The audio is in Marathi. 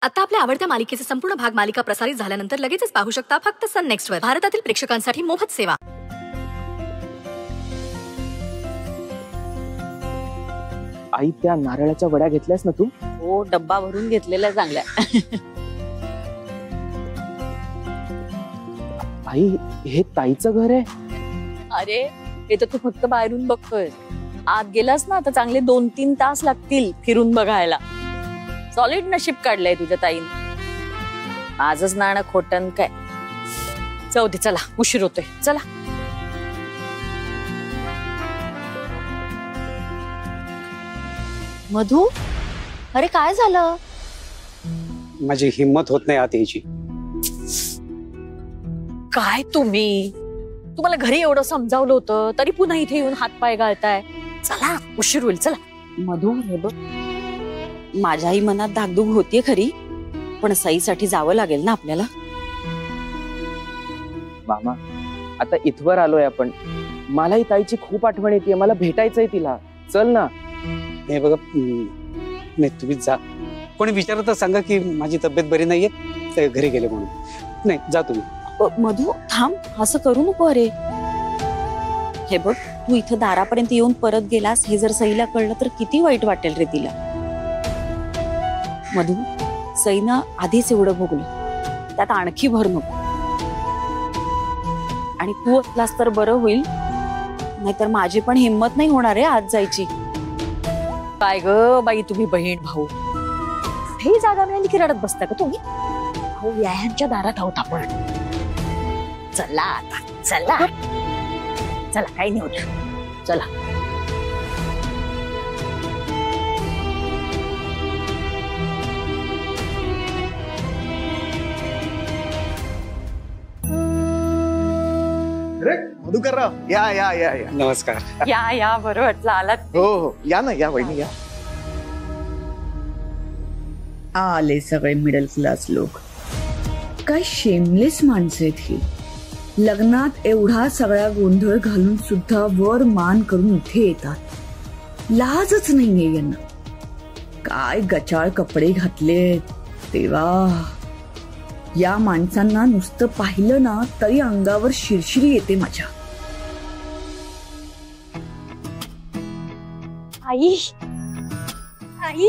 आता आपल्या आवडत्या मालिकेचे संपूर्ण भाग मालिका प्रसारित झाल्यानंतर लगेचच पाहू शकता फक्त सन नेक्स्ट वर. भारतातील प्रेक्षकांसाठी मोफत सेवा. आई त्या नारळाच्या वड्या घेतल्यास ना तू? हो, डब्बा भरून घेतलेला चांगला. आई हे ताईचं घर आहे? अरे हे तर तू फक्त बाहेरून बघतोय. आत गेलास ना तर चांगले 2-3 तास लागतील फिरून बघायला. सॉलिड नशीब काढलंय तुझ्या ताईने. माझंच नाणं खोटन काय. जाऊ दे, चला उशीर होतोय, चला. मधू, अरे काय झालं? माझी हिम्मत होत नाही आत यायची. काय तुम्हाला घरी एवढं समजावलं होतं तरी पुन्हा इथे येऊन हातपाय गाळताय. चला उशीर होईल, चला. मधू, हे बघ, माझ्याही मनात धाकधूक होतीये खरी, पण सईसाठी जावं लागेल ना आपल्याला. मामा, आता इथवर आलोय आपण. मलाही ताईची खूप आठवण येते. मला भेटायचंय तिला. चल ना. हे बघा, नाही तुम्ही जा. कोणी विचारत तर सांगा की माझी तब्येत बरी नाहीये, ते घरी गेले म्हणून. नाही, जा तुम्ही. मधू थांब, असं करू नको. अरे हे बघ, तू इथं दारापर्यंत येऊन परत गेलास हे जर सईला कळलं तर किती वाईट वाटेल रे तिला. मधू, सईनं आधीच एवढं भोगलं, त्यात आणखी भर नको. आणि तू असलास तर बरं होईल, नाहीतर माझी पण हिंमत नाही होणार आहे आज जायची. काय ग बाई, तुम्ही बहीण भाऊ हे जागा मिळाली की रडत बसता का तुम्ही? हो, यांच्या दारात आहोत आपण. चला आता, चला चला, काही नाही होत, चला. मधुकरराव, या या या या. नमस्कार. या बरं वाटलं आलात. हो हो, या ना, या वहिनी या. आले सगळे मिडल क्लास लोक. काय शेमलेस माणसं आहेत ही. लग्नात एवढा सगळा गोंधळ घालून सुद्धा वर मान करून इथे येतात. लाजच नाहीये यांना. काय गचाळ कपडे घातलेत देवा. या माणसांना नुसतं पाहिलं ना तरी अंगावर शिरशिरी येते माझ्या. आई आई,